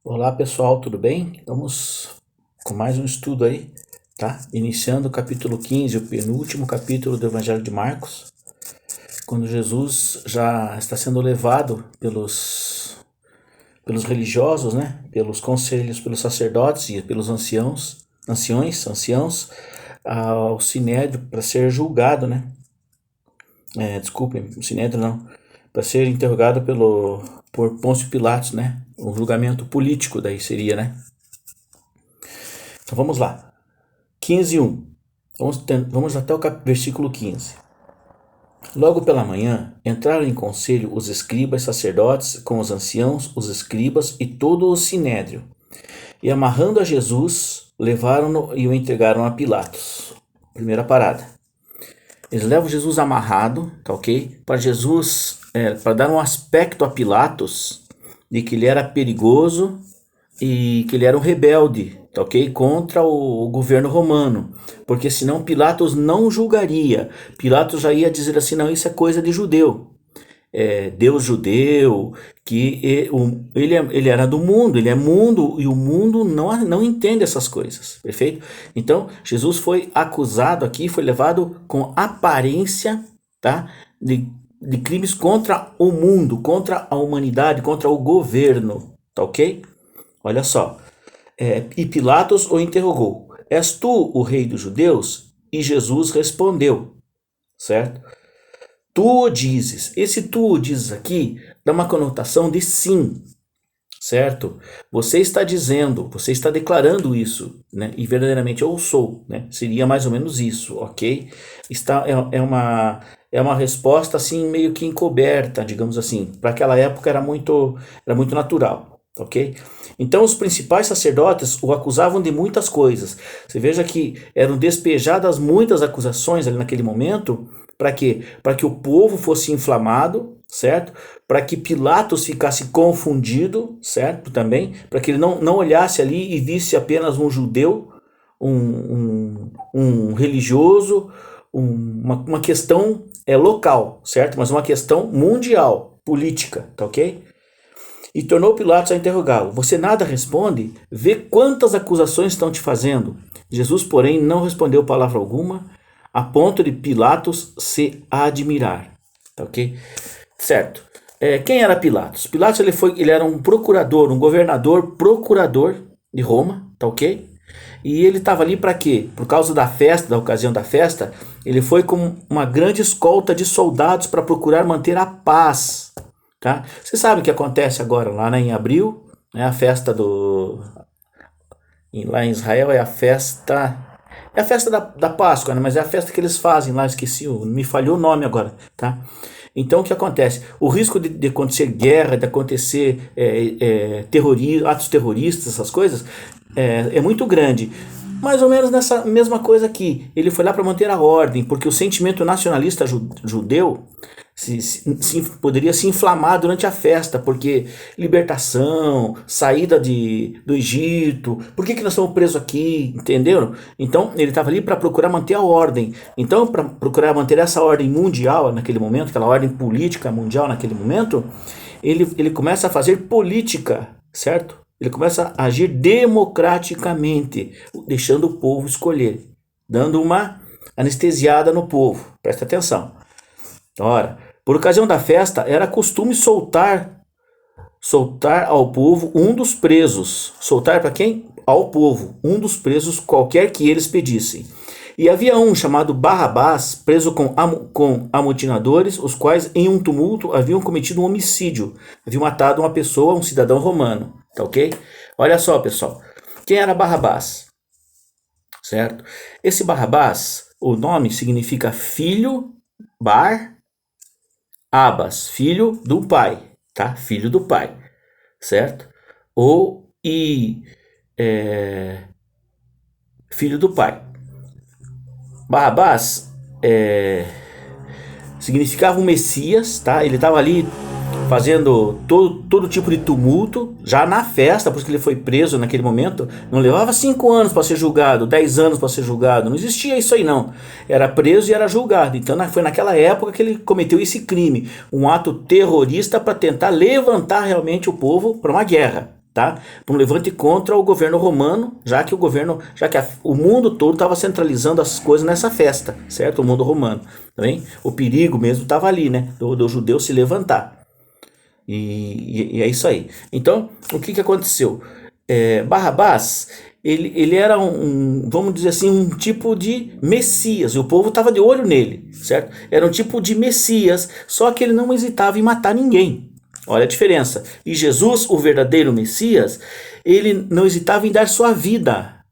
Olá pessoal, tudo bem? Vamos com mais um estudo aí, tá? Iniciando o capítulo 15, o penúltimo capítulo do Evangelho de Marcos, quando Jesus já está sendo levado pelos religiosos, né? Pelos conselhos, pelos sacerdotes e pelos anciãos, ao Sinédrio para ser julgado, né? Desculpem, o Sinédrio não, para ser interrogado por Pôncio Pilatos, né? Um julgamento político daí seria, né? Então vamos lá. 15:1. Vamos até o versículo 15. Logo pela manhã, entraram em conselho os escribas sacerdotes com os anciãos, os escribas e todo o sinédrio. E amarrando a Jesus, levaram-no e o entregaram a Pilatos. Primeira parada. Eles levam Jesus amarrado, tá ok? Para dar um aspecto a Pilatos de que ele era perigoso e que ele era um rebelde, tá ok? Contra o governo romano, porque senão Pilatos não julgaria. Pilatos já ia dizer assim, não, isso é coisa de judeu. Deus judeu, que ele era do mundo, ele é mundo e o mundo não entende essas coisas, perfeito? Então Jesus foi acusado aqui, foi levado com aparência, tá? De crimes contra o mundo, contra a humanidade, contra o governo, tá ok? Olha só, e Pilatos o interrogou: És tu o rei dos judeus? E Jesus respondeu, certo? Tu o dizes. Esse tu o dizes aqui dá uma conotação de sim, certo? Você está dizendo, você está declarando isso, né? E verdadeiramente eu sou, né? Seria mais ou menos isso, ok? É uma resposta assim meio que encoberta, digamos assim. Para aquela época era muito natural, ok? Então os principais sacerdotes o acusavam de muitas coisas. Você veja que eram despejadas muitas acusações ali naquele momento. Para quê? Para que o povo fosse inflamado, certo? Para que Pilatos ficasse confundido, certo? Também, para que ele não olhasse ali e visse apenas um judeu, um religioso, uma questão local, certo? Mas uma questão mundial, política, tá ok? E tornou Pilatos a interrogá-lo. Você nada responde? Vê quantas acusações estão te fazendo. Jesus, porém, não respondeu palavra alguma, a ponto de Pilatos se admirar. Tá ok? Certo. Quem era Pilatos? Pilatos ele era um procurador, um governador procurador de Roma, tá ok? E ele estava ali para quê? Por causa da festa, da ocasião da festa, ele foi com uma grande escolta de soldados para procurar manter a paz. Tá? Você sabe o que acontece agora lá, né, em abril, né, a festa lá em Israel é a festa da Páscoa, né, mas é a festa que eles fazem lá, esqueci, me falhou o nome agora, tá? Então o que acontece? O risco de acontecer guerra, de acontecer atos terroristas, essas coisas, é muito grande. Mais ou menos nessa mesma coisa aqui. Ele foi lá para manter a ordem, porque o sentimento nacionalista judeu poderia se inflamar durante a festa, porque libertação, saída do Egito, por que nós estamos presos aqui, entenderam? Então ele estava ali para procurar manter a ordem. Então, para procurar manter essa ordem mundial naquele momento, aquela ordem política mundial naquele momento, ele começa a fazer política, certo? Ele começa a agir democraticamente, deixando o povo escolher, dando uma anestesiada no povo. Presta atenção. Ora, por ocasião da festa, era costume soltar ao povo um dos presos. Soltar para quem? Ao povo, um dos presos, qualquer que eles pedissem. E havia um chamado Barrabás, preso com amotinadores, os quais em um tumulto haviam cometido um homicídio. Haviam matado uma pessoa, um cidadão romano. Tá ok? Olha só, pessoal. Quem era Barrabás? Certo? Esse Barrabás, o nome significa filho, Abas, filho do pai, tá? Filho do pai, certo? Filho do pai. Barrabás significava um Messias, tá? Ele estava ali fazendo todo tipo de tumulto, já na festa, por isso que ele foi preso naquele momento. Não levava 5 anos para ser julgado, 10 anos para ser julgado, não existia isso aí não. Era preso e era julgado. Então foi naquela época que ele cometeu esse crime, um ato terrorista para tentar levantar realmente o povo para uma guerra, tá? Para um levante contra o governo romano, já que o mundo todo estava centralizando as coisas nessa festa, certo? O mundo romano, tá bem? O perigo mesmo estava ali, né? Do judeu se levantar. E é isso aí. Então, o que aconteceu? Barrabás, ele era vamos dizer assim, um tipo de Messias, e o povo estava de olho nele, certo? Era um tipo de Messias, só que ele não hesitava em matar ninguém. Olha a diferença. E Jesus, o verdadeiro Messias, ele não hesitava em dar sua vida.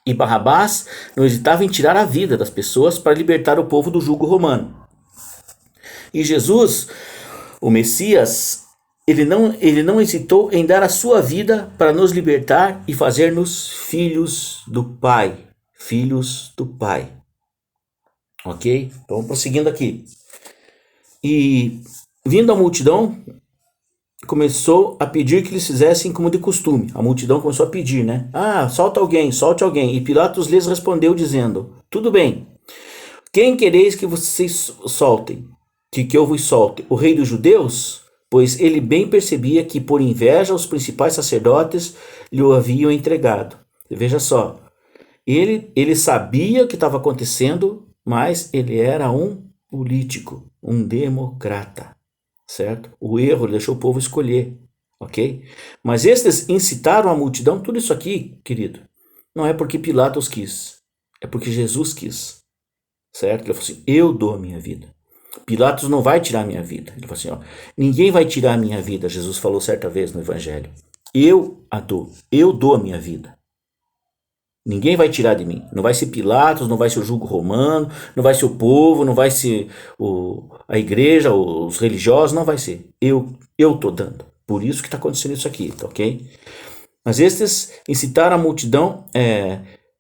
E Barrabás não hesitava em tirar a vida das pessoas para libertar o povo do jugo romano. E Jesus, o Messias, ele não hesitou em dar a sua vida para nos libertar e fazer-nos filhos do Pai. Filhos do Pai. Ok? Então, prosseguindo aqui. E vindo a multidão, começou a pedir que eles fizessem como de costume. A multidão começou a pedir, né? Solte alguém. E Pilatos lhes respondeu dizendo: tudo bem, quem quereis que vocês soltem? Que eu vos solte? O rei dos judeus? Pois ele bem percebia que por inveja os principais sacerdotes lhe o haviam entregado. Veja só, ele sabia o que estava acontecendo, mas ele era um político, um democrata. Certo? O erro deixou o povo escolher, ok? Mas estes incitaram a multidão, tudo isso aqui, querido, não é porque Pilatos quis, é porque Jesus quis, certo? Ele falou assim, eu dou a minha vida. Pilatos não vai tirar a minha vida. Ele falou assim, ninguém vai tirar a minha vida, Jesus falou certa vez no Evangelho. Eu a dou, eu dou a minha vida. Ninguém vai tirar de mim. Não vai ser Pilatos, não vai ser o jugo romano, não vai ser o povo, não vai ser a igreja, os religiosos, não vai ser. Eu estou dando. Por isso que está acontecendo isso aqui, tá ok? Mas estes incitaram a multidão,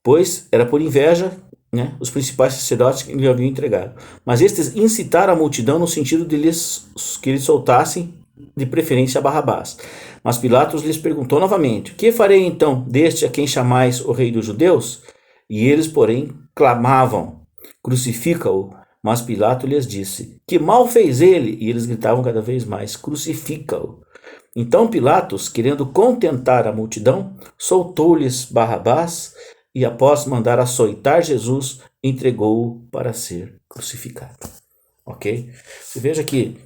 pois era por inveja, né, os principais sacerdotes que lhe haviam entregado. Mas estes incitaram a multidão no sentido de que eles soltassem de preferência a Barrabás. Mas Pilatos lhes perguntou novamente, que farei então deste a quem chamais o rei dos judeus? E eles, porém, clamavam, crucifica-o. Mas Pilatos lhes disse, que mal fez ele? E eles gritavam cada vez mais, crucifica-o. Então Pilatos, querendo contentar a multidão, soltou-lhes Barrabás e após mandar açoitar Jesus, entregou-o para ser crucificado. Ok? Você veja que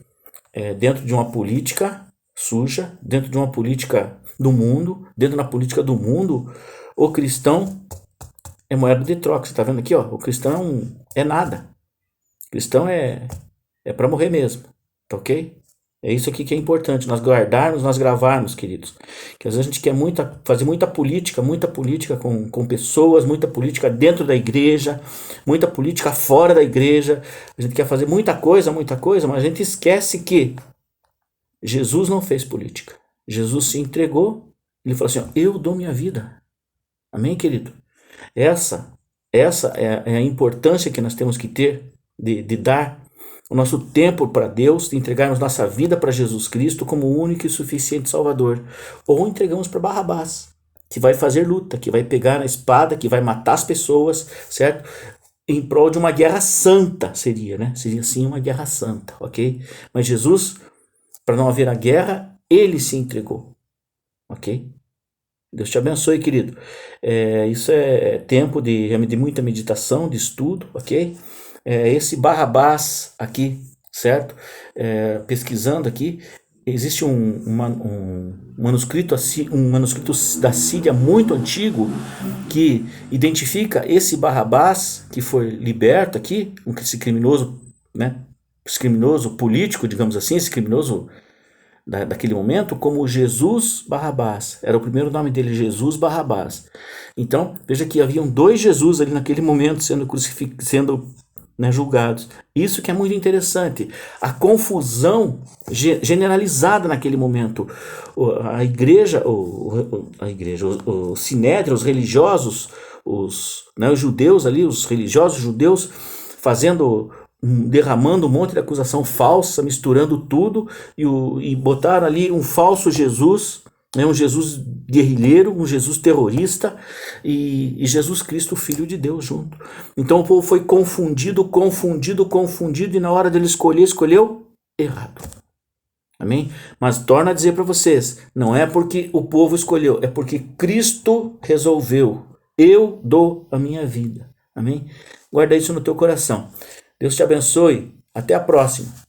dentro de uma política suja, dentro de uma política do mundo, dentro da política do mundo, o cristão é moeda de troca. Você está vendo aqui, ó, o cristão é nada. O cristão é para morrer mesmo, tá ok? É isso aqui que é importante, nós guardarmos, nós gravarmos, queridos. Que às vezes a gente quer fazer muita política com pessoas, muita política dentro da igreja, muita política fora da igreja. A gente quer fazer muita coisa, mas a gente esquece que Jesus não fez política. Jesus se entregou, ele falou assim, eu dou minha vida. Amém, querido? Essa é a importância que nós temos que ter de dar o nosso tempo para Deus, de entregarmos nossa vida para Jesus Cristo como o único e suficiente Salvador. Ou entregamos para Barrabás, que vai fazer luta, que vai pegar a espada, que vai matar as pessoas, certo? Em prol de uma guerra santa, seria, né? Seria sim uma guerra santa, ok? Mas Jesus, para não haver a guerra, ele se entregou, ok? Deus te abençoe, querido. Isso é tempo de muita meditação, de estudo, ok? Esse Barrabás aqui, certo? Pesquisando aqui, existe um manuscrito da Síria muito antigo que identifica esse Barrabás que foi liberto aqui, esse criminoso, né? Esse criminoso político, digamos assim, esse criminoso daquele momento, como Jesus Barrabás. Era o primeiro nome dele, Jesus Barrabás. Então, veja que haviam dois Jesus ali naquele momento sendo julgados. Isso que é muito interessante. A confusão generalizada naquele momento. A igreja, o sinédrio, os religiosos, os judeus ali, os religiosos judeus, derramando um monte de acusação falsa, misturando tudo, e botaram ali um falso Jesus, um Jesus guerrilheiro, um Jesus terrorista, e Jesus Cristo, Filho de Deus, junto. Então o povo foi confundido, e na hora dele escolheu errado. Amém? Mas torno a dizer para vocês, não é porque o povo escolheu, é porque Cristo resolveu. Eu dou a minha vida. Amém? Guarda isso no teu coração. Deus te abençoe. Até a próxima.